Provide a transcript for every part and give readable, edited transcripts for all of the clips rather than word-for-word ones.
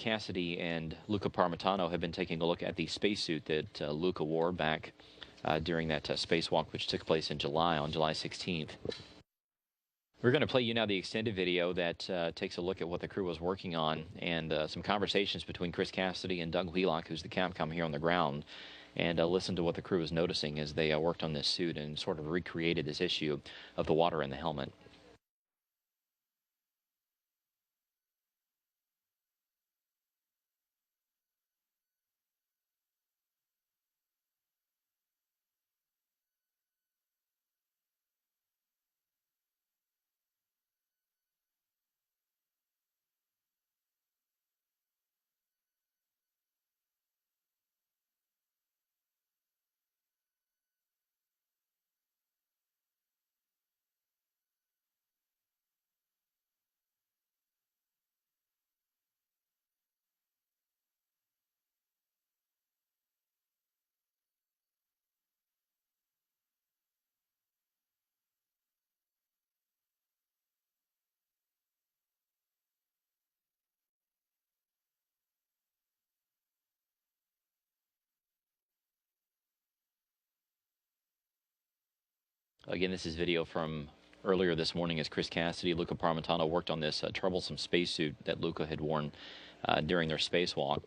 Cassidy and Luca Parmitano have been taking a look at the spacesuit that Luca wore back during that spacewalk, which took place in July, on July 16th. We're going to play you now the extended video that takes a look at what the crew was working on and some conversations between Chris Cassidy and Doug Wheelock, who's the Capcom here on the ground, and listen to what the crew was noticing as they worked on this suit and sort of recreated this issue of the water in the helmet. Again, this is video from earlier this morning as Chris Cassidy, Luca Parmitano worked on this troublesome spacesuit that Luca had worn during their spacewalk.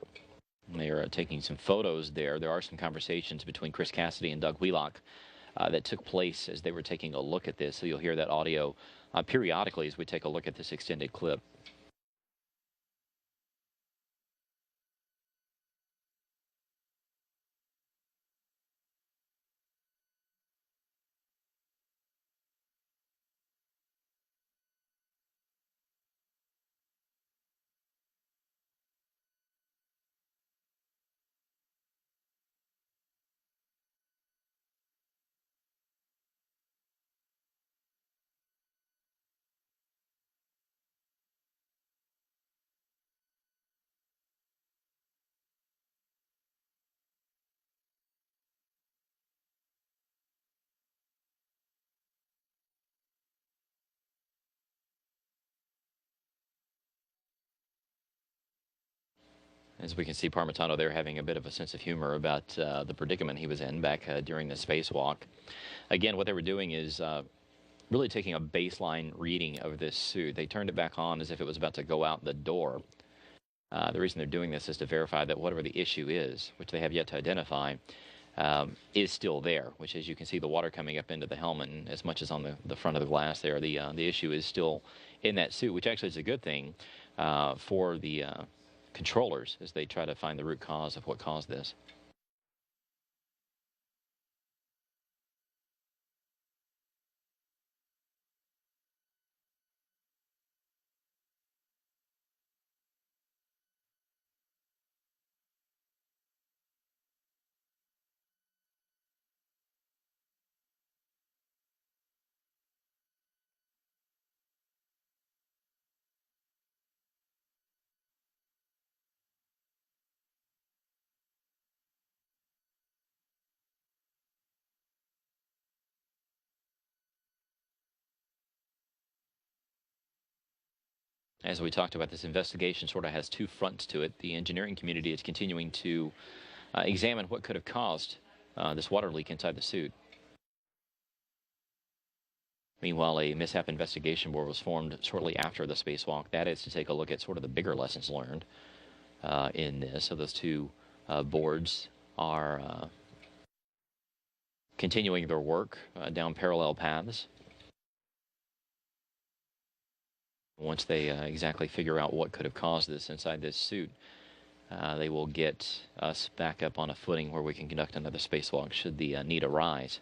They are taking some photos there. There are some conversations between Chris Cassidy and Doug Wheelock that took place as they were taking a look at this. So you'll hear that audio periodically as we take a look at this extended clip. As we can see, Parmitano there having a bit of a sense of humor about the predicament he was in back during the spacewalk. Again, what they were doing is really taking a baseline reading of this suit. They turned it back on as if it was about to go out the door. The reason they're doing this is to verify that whatever the issue is, which they have yet to identify, is still there, which, as you can see, the water coming up into the helmet, and as much as on the front of the glass there, the issue is still in that suit, which actually is a good thing for the controllers as they try to find the root cause of what caused this. As we talked about, this investigation sort of has two fronts to it. The engineering community is continuing to examine what could have caused this water leak inside the suit. Meanwhile, a mishap investigation board was formed shortly after the spacewalk. That is to take a look at sort of the bigger lessons learned in this. So those two boards are continuing their work down parallel paths. Once they exactly figure out what could have caused this inside this suit, they will get us back up on a footing where we can conduct another spacewalk should the need arise.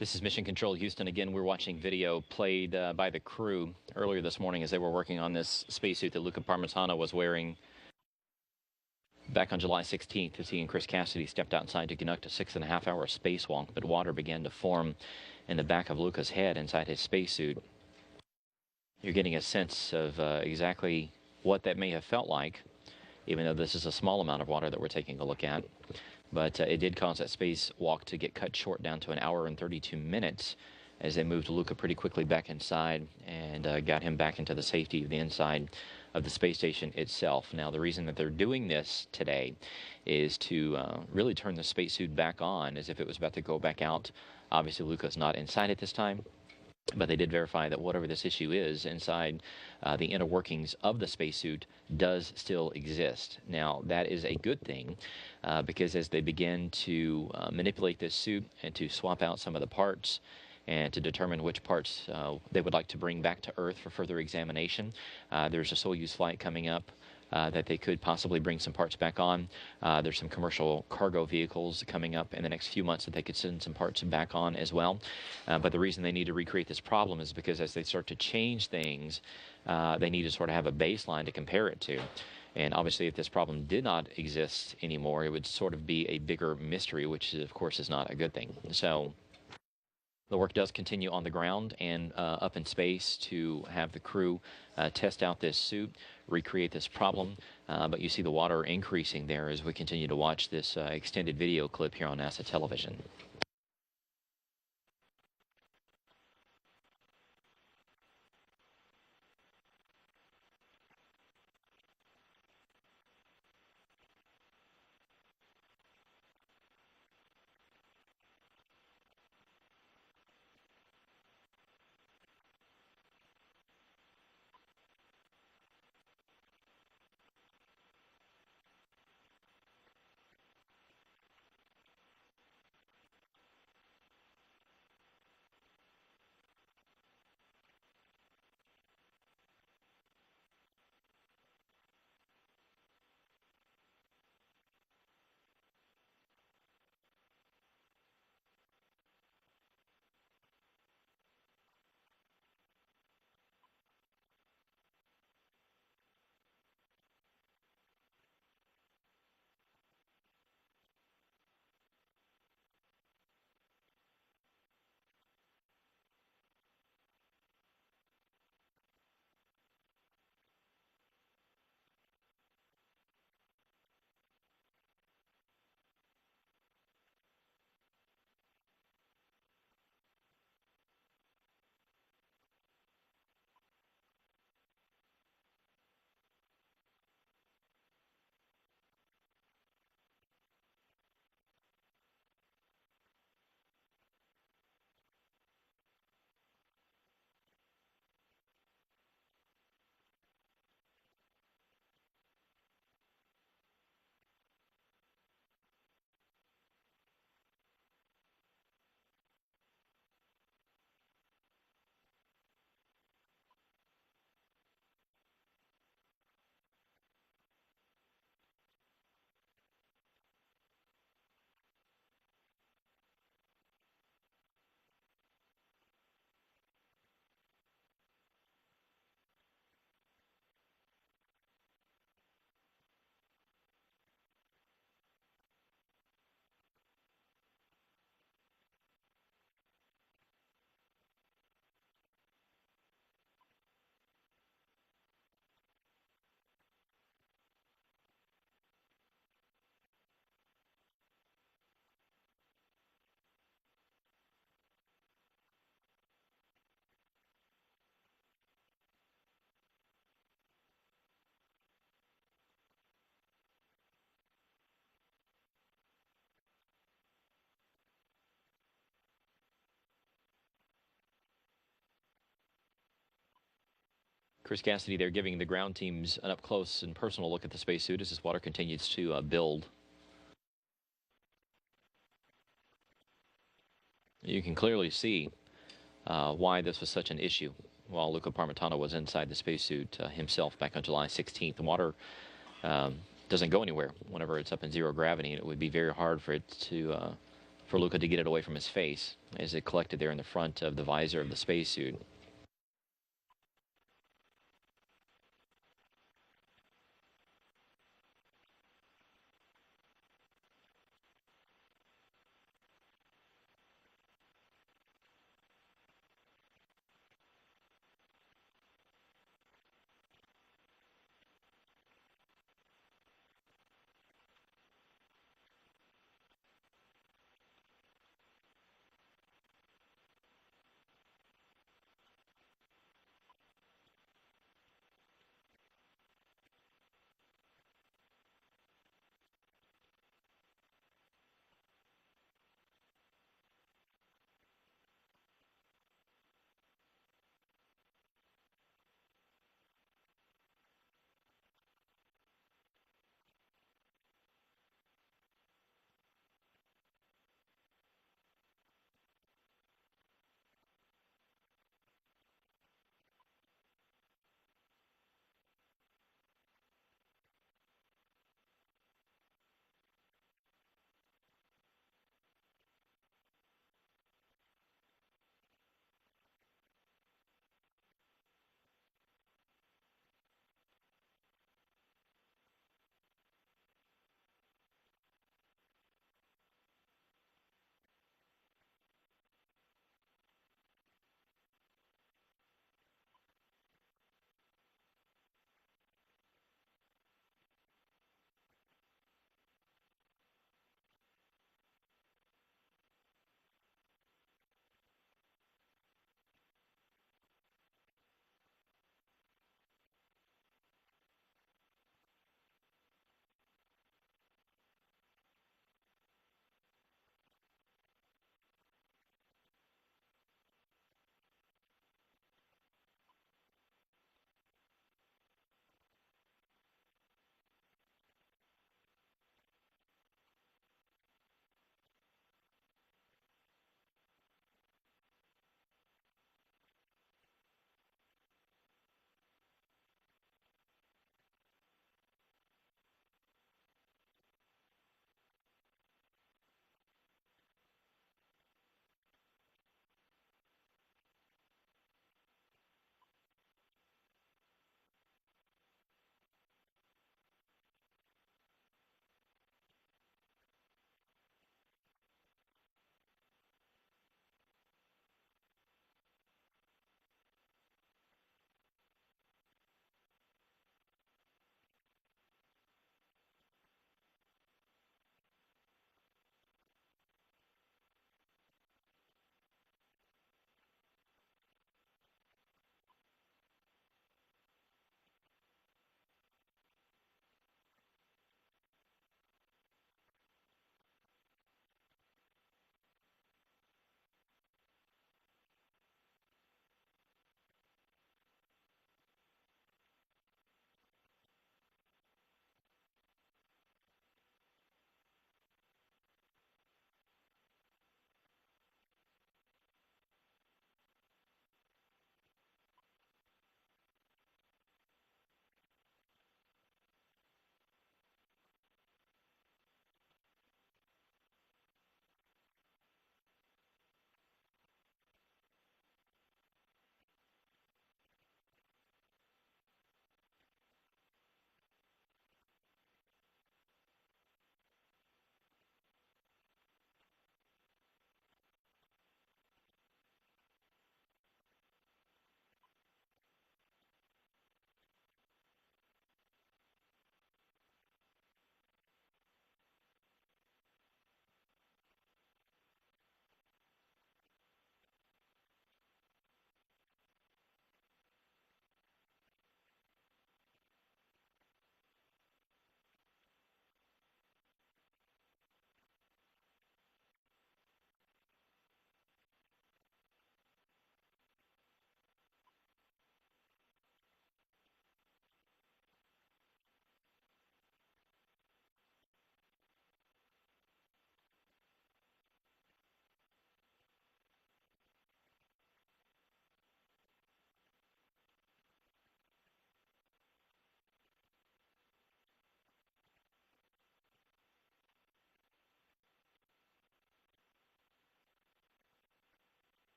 This is Mission Control Houston. Again, we're watching video played by the crew earlier this morning as they were working on this spacesuit that Luca Parmitano was wearing back on July 16th as he and Chris Cassidy stepped outside to conduct a 6.5-hour spacewalk, but water began to form in the back of Luca's head inside his spacesuit. You're getting a sense of exactly what that may have felt like, even though this is a small amount of water that we're taking a look at. But it did cause that spacewalk to get cut short down to 1 hour and 32 minutes as they moved Luca pretty quickly back inside and got him back into the safety of the inside of the space station itself. Now, the reason that they're doing this today is to really turn the spacesuit back on as if it was about to go back out. Obviously, Luca's not inside at this time, but they did verify that whatever this issue is inside the inner workings of the spacesuit does still exist. Now, that is a good thing because as they begin to manipulate this suit and to swap out some of the parts and to determine which parts they would like to bring back to Earth for further examination, there's a Soyuz flight coming up that they could possibly bring some parts back on. There's some commercial cargo vehicles coming up in the next few months that they could send some parts back on as well. But the reason they need to recreate this problem is because as they start to change things, they need to sort of have a baseline to compare it to. And obviously, if this problem did not exist anymore, it would sort of be a bigger mystery, which of course is not a good thing. So the work does continue on the ground and up in space to have the crew test out this suit, recreate this problem. But you see the water increasing there as we continue to watch this extended video clip here on NASA television. Chris Cassidy there giving the ground teams an up-close and personal look at the spacesuit as this water continues to build. You can clearly see why this was such an issue while Luca Parmitano was inside the spacesuit himself back on July 16th. The water doesn't go anywhere whenever it's up in zero gravity, and it would be very hard for it to for Luca to get it away from his face as it collected there in the front of the visor of the spacesuit.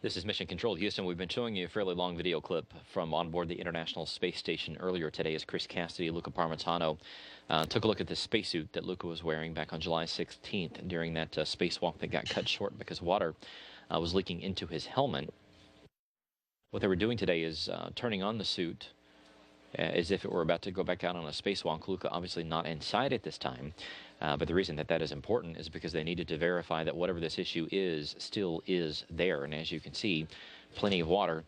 This is Mission Control Houston. We've been showing you a fairly long video clip from on board the International Space Station earlier today as Chris Cassidy and Luca Parmitano took a look at the spacesuit that Luca was wearing back on July 16th during that spacewalk that got cut short because water was leaking into his helmet. What they were doing today is turning on the suit as if it were about to go back out on a spacewalk. Luca obviously not inside at this time, but the reason that that is important is because they needed to verify that whatever this issue is still is there. And as you can see, plenty of water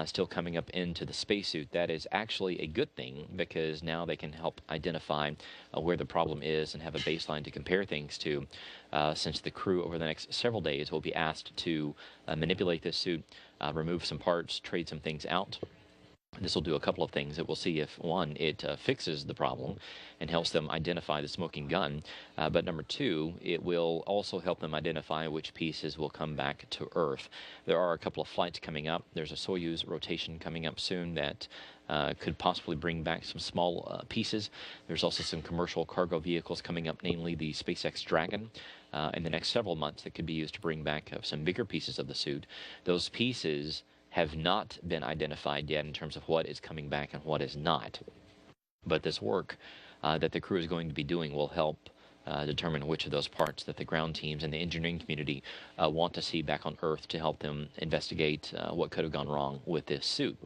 still coming up into the spacesuit. That is actually a good thing because now they can help identify where the problem is and have a baseline to compare things to, since the crew over the next several days will be asked to manipulate this suit, remove some parts, trade some things out. This will do a couple of things. It will see if, one, it fixes the problem and helps them identify the smoking gun. But number two, it will also help them identify which pieces will come back to Earth. There are a couple of flights coming up. There's a Soyuz rotation coming up soon that could possibly bring back some small pieces. There's also some commercial cargo vehicles coming up, namely the SpaceX Dragon, in the next several months that could be used to bring back some bigger pieces of the suit. Those pieces have not been identified yet in terms of what is coming back and what is not. But this work that the crew is going to be doing will help determine which of those parts that the ground teams and the engineering community want to see back on Earth to help them investigate what could have gone wrong with this suit.